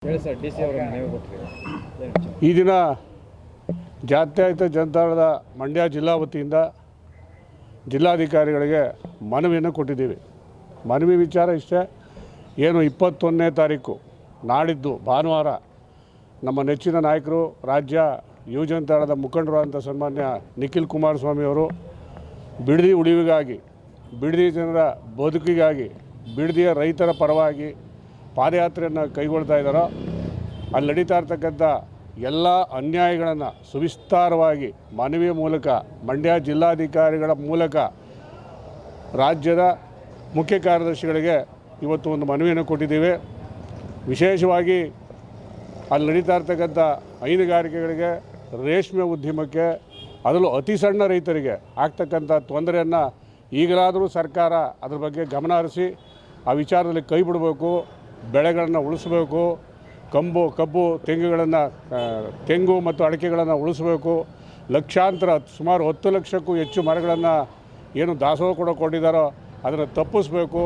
ಈ ದಿನ ಜಾತ್ಯತೀತ ಜನತಾದಳದ ಮಂಡ್ಯ ಜಿಲ್ಲಾ ವತಿಯಿಂದ ಜಿಲ್ಲಾಧಿಕಾರಿಗಳಿಗೆ ಮನವಿಯನ್ನು ಕೊಟ್ಟಿದ್ದೀವಿ. ಮನವಿ ವಿಚಾರ ಇಷ್ಟೇ, ಏನು 21ನೇ ತಾರೀಕು ನಾಡಿದ್ದು ಭಾನುವಾರ ನಮ್ಮ ನೆಚ್ಚಿನ ನಾಯಕರು, ರಾಜ್ಯ ಯುವಜನತಾದಳದ ಮುಖಂಡರು ಅಂತ ಸನ್ಮಾನ್ಯ ನಿಖಿಲ್ ಕುಮಾರಸ್ವಾಮಿ ಅವರು ಬಿಡದಿ ಉಳಿವಿಗಾಗಿ, ಬಿಡದಿ ಜನರ ಬದುಕಿಗಾಗಿ, ಬಿಡದಿಯ ರೈತರ ಪರವಾಗಿ ಪಾದಯಾತ್ರೆಯನ್ನು ಕೈಗೊಳ್ತಾ ಇದ್ದಾರೋ ಅಲ್ಲಿ ನಡೀತಾ ಇರ್ತಕ್ಕಂಥ ಎಲ್ಲ ಅನ್ಯಾಯಗಳನ್ನು ಸುವಿಸ್ತಾರವಾಗಿ ಮನವಿಯ ಮೂಲಕ ಮಂಡ್ಯ ಜಿಲ್ಲಾಧಿಕಾರಿಗಳ ಮೂಲಕ ರಾಜ್ಯದ ಮುಖ್ಯ ಕಾರ್ಯದರ್ಶಿಗಳಿಗೆ ಇವತ್ತು ಒಂದು ಮನವಿಯನ್ನು ಕೊಟ್ಟಿದ್ದೀವಿ. ವಿಶೇಷವಾಗಿ ಅಲ್ಲಿ ನಡೀತಾ ಇರ್ತಕ್ಕಂಥ ಹೈನುಗಾರಿಕೆಗಳಿಗೆ, ರೇಷ್ಮೆ ಉದ್ಯಮಕ್ಕೆ, ಅದರಲ್ಲೂ ಅತಿ ಸಣ್ಣ ರೈತರಿಗೆ ಆಗ್ತಕ್ಕಂಥ ತೊಂದರೆಯನ್ನು ಈಗಲಾದರೂ ಸರ್ಕಾರ ಅದ್ರ ಬಗ್ಗೆ ಗಮನ ಹರಿಸಿ ಆ ವಿಚಾರದಲ್ಲಿ ಕೈ ಬಿಡಬೇಕು, ಬೆಳೆಗಳನ್ನು ಉಳಿಸಬೇಕು, ಕಬ್ಬು ತೆಂಗು ಮತ್ತು ಅಡಿಕೆಗಳನ್ನು ಉಳಿಸಬೇಕು. ಲಕ್ಷಾಂತರ, ಸುಮಾರು 10 ಲಕ್ಷಕ್ಕೂ ಹೆಚ್ಚು ಮರಗಳನ್ನು ಏನು ದಾಸೋಹ ಕೊಟ್ಟಿದ್ದಾರೋ ಅದನ್ನು ತಪ್ಪಿಸಬೇಕು.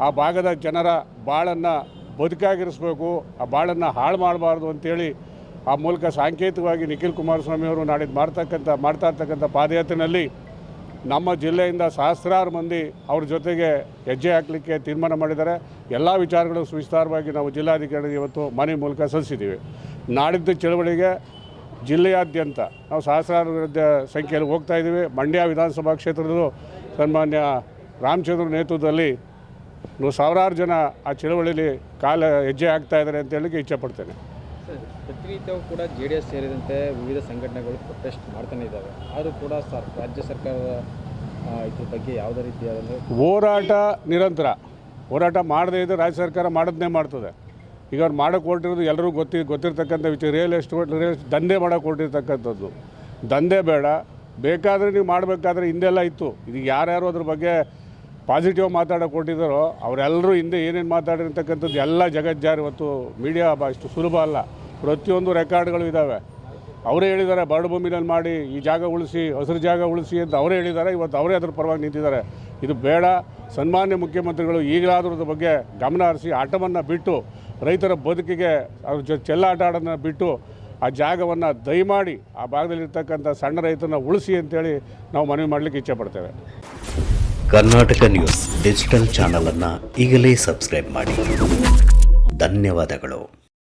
ಆ ಭಾಗದ ಜನರ ಬಾಳನ್ನು ಬದುಕಾಗಿರಿಸಬೇಕು, ಆ ಬಾಳನ್ನು ಹಾಳು ಮಾಡಬಾರ್ದು ಅಂಥೇಳಿ ಆ ಮೂಲಕ ಸಾಂಕೇತಿಕವಾಗಿ ನಿಖಿಲ್ ಕುಮಾರಸ್ವಾಮಿ ಅವರು ನಾಡಿದ್ದು ಮಾಡ್ತಾ ಇರ್ತಕ್ಕಂಥ ಪಾದಯಾತ್ರೆಯಲ್ಲಿ ನಮ್ಮ ಜಿಲ್ಲೆಯಿಂದ ಸಹಸ್ರಾರು ಮಂದಿ ಅವ್ರ ಜೊತೆಗೆ ಹೆಜ್ಜೆ ಹಾಕಲಿಕ್ಕೆ ತೀರ್ಮಾನ ಮಾಡಿದ್ದಾರೆ. ಎಲ್ಲ ವಿಚಾರಗಳು ಸುವಿಸ್ತಾರವಾಗಿ ನಾವು ಜಿಲ್ಲಾಧಿಕಾರಿಗೆ ಇವತ್ತು ಮನವಿ ಮೂಲಕ ಸಲ್ಲಿಸಿದ್ದೀವಿ. ನಾಡಿದ್ದು ಚಳವಳಿಗೆ ಜಿಲ್ಲೆಯಾದ್ಯಂತ ನಾವು ಸಹಸ್ರಾರು ಸಂಖ್ಯೆಯಲ್ಲಿ ಹೋಗ್ತಾ ಇದ್ದೀವಿ. ಮಂಡ್ಯ ವಿಧಾನಸಭಾ ಕ್ಷೇತ್ರದ ಸನ್ಮಾನ್ಯ ರಾಮಚಂದ್ರ ನೇತೃತ್ವದಲ್ಲಿ ಸಾವಿರಾರು ಜನ ಆ ಚಳವಳಿಯಲ್ಲಿ ಹೆಜ್ಜೆ ಹಾಕ್ತಾ ಇದ್ದಾರೆ ಅಂತ ಹೇಳಲಿಕ್ಕೆ ಇಚ್ಛೆಪಡ್ತೇನೆ. ಪ್ರತಿನಿತ್ಯವೂ ಕೂಡ JDS ಸೇರಿದಂತೆ ವಿವಿಧ ಸಂಘಟನೆಗಳು ಪ್ರೊಟೆಸ್ಟ್ ಮಾಡ್ತಾನೆ ಇದ್ದಾವೆ. ಆದರೂ ಕೂಡ ರಾಜ್ಯ ಸರ್ಕಾರದ ಇದ್ರ ಬಗ್ಗೆ ಯಾವುದೇ ರೀತಿಯಾದ ಹೋರಾಟ ನಿರಂತರ ಹೋರಾಟ ಮಾಡದೇ ಇದ್ದರೆ ರಾಜ್ಯ ಸರ್ಕಾರ ಮಾಡೋದನ್ನೇ ಮಾಡ್ತದೆ. ಈಗ ಅವ್ರು ಮಾಡೋಕ್ಕೆ ಹೊರಟಿರೋದು ಎಲ್ಲರಿಗೂ ಗೊತ್ತಿರ್ತಕ್ಕಂಥ ವಿಚಾರ, ರಿಯಲ್ ಎಸ್ಟೇಟ್ ದಂಧೆ ಮಾಡೋಕ್ಕೆ ಹೊರಟಿರ್ತಕ್ಕಂಥದ್ದು. ದಂಧೆ ಬೇಡ, ಬೇಕಾದರೆ ನೀವು ಮಾಡಬೇಕಾದ್ರೆ ಹಿಂದೆಲ್ಲ ಇತ್ತು. ಇದು ಯಾರ್ಯಾರು ಅದ್ರ ಬಗ್ಗೆ ಪಾಸಿಟಿವ್ ಮಾತಾಡೋಕೆ ಕೊಟ್ಟಿದ್ದಾರೋ ಅವರೆಲ್ಲರೂ ಹಿಂದೆ ಏನೇನು ಮಾತಾಡಿರ್ತಕ್ಕಂಥದ್ದು ಎಲ್ಲ ಜಗಜ್ಜಾರು. ಇವತ್ತು ಮೀಡಿಯಾ ಅಷ್ಟು ಸುಲಭ ಅಲ್ಲ, ಪ್ರತಿಯೊಂದು ರೆಕಾರ್ಡ್ಗಳು ಇದ್ದಾವೆ. ಅವರೇ ಹೇಳಿದ್ದಾರೆ, ಬರಡು ಭೂಮಿನಲ್ಲಿ ಮಾಡಿ ಈ ಜಾಗ ಉಳಿಸಿ, ಹಸಿರು ಜಾಗ ಉಳಿಸಿ ಅಂತ ಅವರೇ ಹೇಳಿದ್ದಾರೆ. ಇವತ್ತು ಅವರೇ ಅದ್ರ ಪರವಾಗಿ ನಿಂತಿದ್ದಾರೆ. ಇದು ಬೇಡ. ಸನ್ಮಾನ್ಯ ಮುಖ್ಯಮಂತ್ರಿಗಳು ಈಗಲಾದರೂ ಅದ್ರ ಬಗ್ಗೆ ಗಮನ ಹರಿಸಿ ಆಟವನ್ನು ಬಿಟ್ಟು, ರೈತರ ಬದುಕಿಗೆ ಅವ್ರ ಚೆಲ್ಲಾಟ ಆಡೋದನ್ನ ಬಿಟ್ಟು ಆ ಜಾಗವನ್ನು ದಯಮಾಡಿ ಆ ಭಾಗದಲ್ಲಿರ್ತಕ್ಕಂಥ ಸಣ್ಣ ರೈತರನ್ನ ಉಳಿಸಿ ಅಂತೇಳಿ ನಾವು ಮನವಿ ಮಾಡಲಿಕ್ಕೆ ಇಚ್ಛೆಪಡ್ತೇವೆ. ಕರ್ನಾಟಕ ನ್ಯೂಸ್ ಡಿಜಿಟಲ್ ಚಾನಲನ್ನು ಈಗಲೇ ಸಬ್ಸ್ಕ್ರೈಬ್ ಮಾಡಿ. ಧನ್ಯವಾದಗಳು.